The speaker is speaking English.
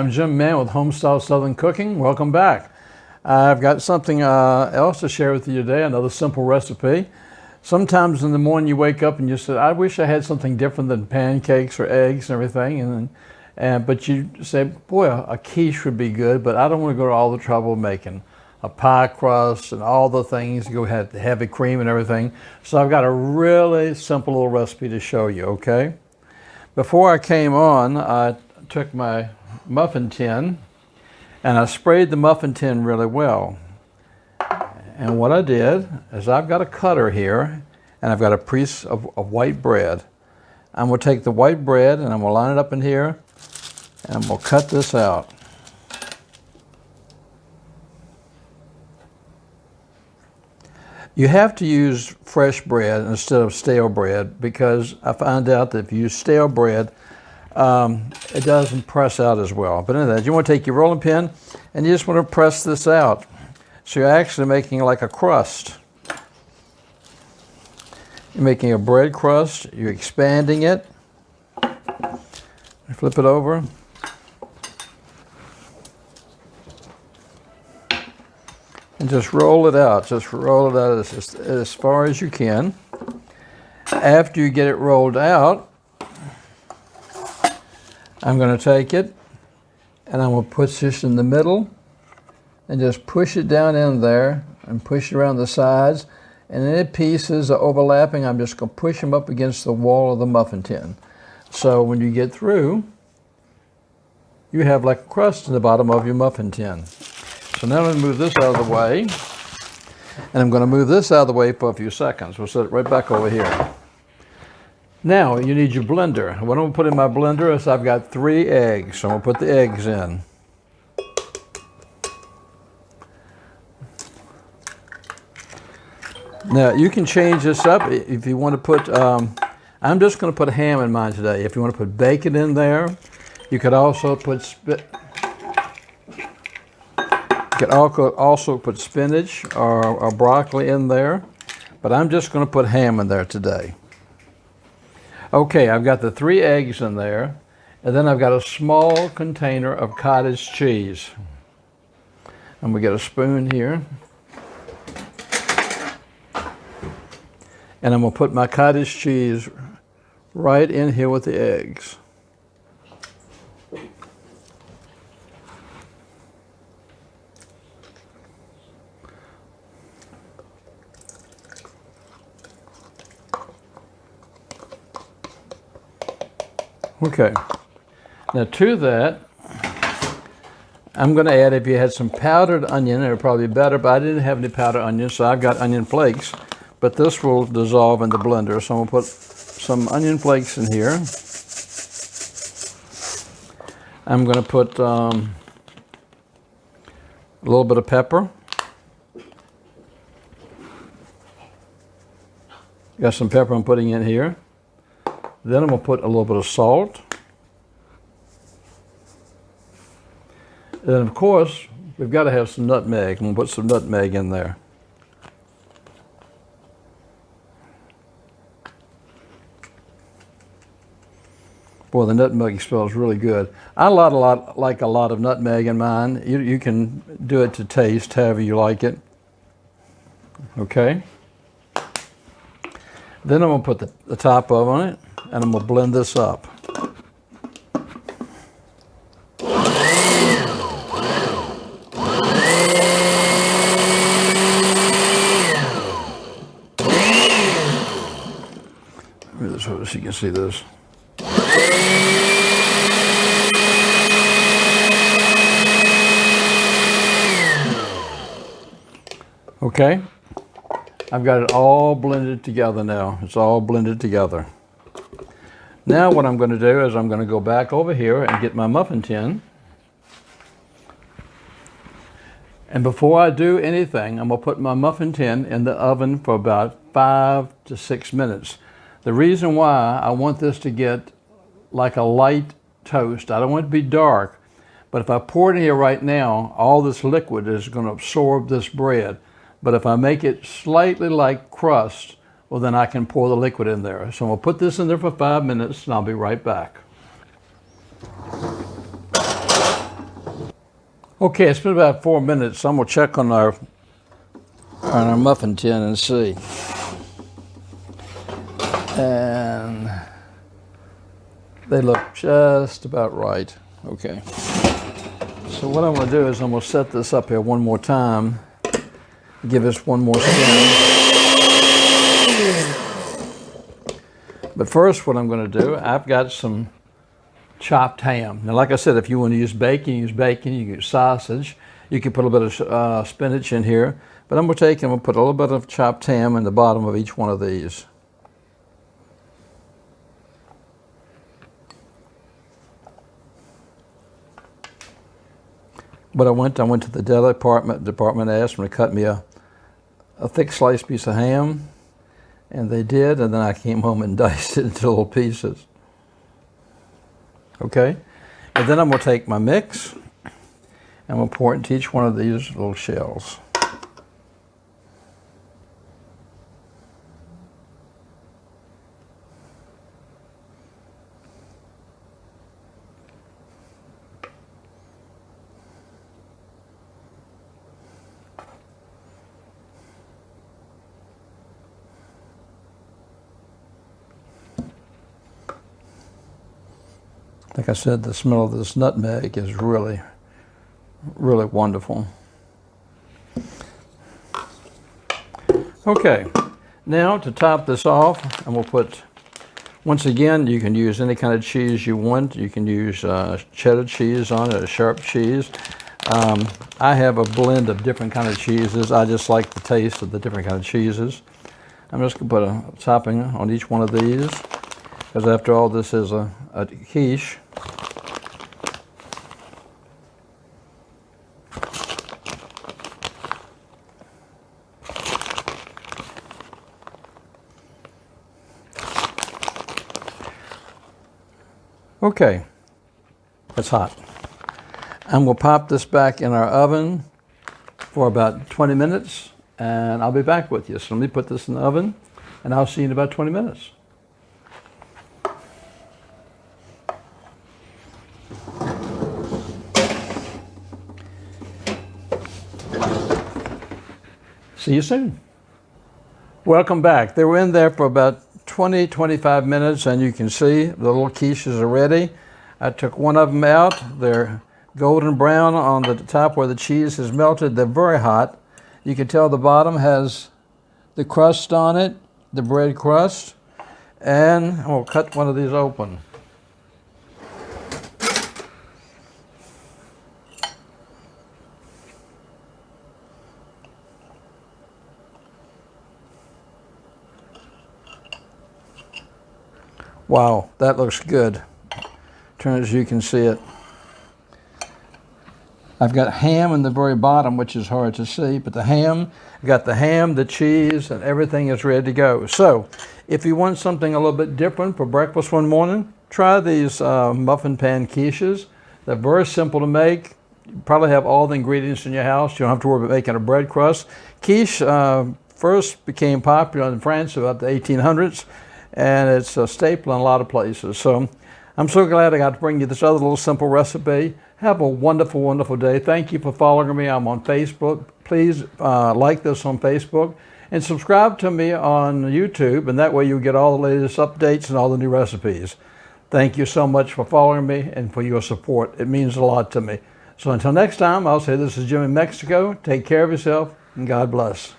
I'm Jim Mann with Homestyle Southern Cooking. Welcome back. I've got something else to share with you today, another simple recipe. Sometimes in the morning you wake up and you say, I wish I had something different than pancakes or eggs and everything. But you say, boy, a quiche would be good, but I don't want to go to all the trouble of making a pie crust and all the things, go ahead, the heavy cream and everything. So I've got a really simple little recipe to show you, okay? Before I came on, I took my muffin tin and I sprayed the muffin tin really well. And what I did is I've got a cutter here and I've got a piece of white bread. I'm going to take the white bread and I'm going to line it up in here and I'm going to cut this out. You have to use fresh bread instead of stale bread because I found out that if you use stale bread, it doesn't press out as well. But anyway, you want to take your rolling pin and you just want to press this out. So you're actually making like a crust. You're making a bread crust, you're expanding it. Flip it over. And just roll it out. Just roll it out as far as you can. After you get it rolled out, I'm going to take it and I'm going to put this in the middle and just push it down in there and push it around the sides. And any pieces are overlapping, I'm just going to push them up against the wall of the muffin tin. So when you get through, you have like a crust in the bottom of your muffin tin. So now I'm going to move this out of the way. And I'm going to move this out of the way for a few seconds. We'll set it right back over here. Now you need your blender. What I'm going to put in my blender is I've got 3 eggs. So I'm going to put the eggs in. Now you can change this up if you want to put, I'm just going to put ham in mine today. If you want to put bacon in there, you could also put spinach or broccoli in there, but I'm just going to put ham in there today. Okay, I've got the 3 eggs in there, and then I've got a small container of cottage cheese. I'm going to get a spoon here. And I'm going to put my cottage cheese right in here with the eggs. Okay, now to that, I'm going to add, if you had some powdered onion, it would probably be better, but I didn't have any powdered onion, so I've got onion flakes, but this will dissolve in the blender. So I'm going to put some onion flakes in here. I'm going to put a little bit of pepper. Got some pepper I'm putting in here. Then I'm going to put a little bit of salt. And then, of course, we've got to have some nutmeg. I'm going to put some nutmeg in there. Boy, the nutmeg smells really good. I like a lot of nutmeg in mine. You can do it to taste, however you like it. Okay. Then I'm going to put the top on it, and I'm going to blend this up. So you can see this. Okay, I've got it all blended together now. It's all blended together. Now what I'm going to do is I'm going to go back over here and get my muffin tin. And before I do anything, I'm going to put my muffin tin in the oven for about 5 to 6 minutes. The reason why I want this to get like a light toast, I don't want it to be dark, but if I pour it in here right now, all this liquid is going to absorb this bread. But if I make it slightly like crust, well then I can pour the liquid in there. So I'm going to put this in there for 5 minutes and I'll be right back. Okay, it's been about 4 minutes. So I'm gonna check on our muffin tin and see. And they look just about right. Okay. So what I'm gonna do is I'm gonna set this up here one more time. Give this one more spin. But first what I'm gonna do, I've got some chopped ham. Now, like I said, if you want to use bacon, use bacon. You can use sausage. You can put a bit of spinach in here. But I'm going to take and we'll put a little bit of chopped ham in the bottom of each one of these. But I went to the deli department, asked them to cut me a thick sliced piece of ham, and they did, and then I came home and diced it into little pieces. Okay, and then I'm going to take my mix and we'll pour it into each one of these little shells. Like I said, the smell of this nutmeg is really, really wonderful. Okay, now to top this off, and we'll put, once again, you can use any kind of cheese you want. You can use cheddar cheese on it, a sharp cheese. I have a blend of different kind of cheeses. I just like the taste of the different kind of cheeses. I'm just going to put a topping on each one of these, because after all, this is a quiche. Okay, it's hot. And we'll pop this back in our oven for about 20 minutes, and I'll be back with you. So let me put this in the oven, and I'll see you in about 20 minutes. See you soon. Welcome back. They were in there for about 20-25 minutes, and you can see the little quiches are ready. I took one of them out. They're golden brown on the top where the cheese is melted. They're very hot. You can tell the bottom has the crust on it, the bread crust. And I'll cut one of these open. Wow, that looks good. Turn as you can see it. I've got ham in the very bottom, which is hard to see, but the ham, I've got the ham, the cheese, and everything is ready to go. So, if you want something a little bit different for breakfast one morning, try these muffin pan quiches. They're very simple to make. You probably have all the ingredients in your house. You don't have to worry about making a bread crust. Quiche first became popular in France about the 1800s. And it's a staple in a lot of places. So I'm so glad I got to bring you this other little simple recipe. Have a wonderful, wonderful day. Thank you for following me. I'm on Facebook. Please like this on Facebook and subscribe to me on YouTube, and that way you'll get all the latest updates and all the new recipes. Thank you so much for following me and for your support. It means a lot to me. So until next time, I'll say this is Jim in Mexico. Take care of yourself, and God bless.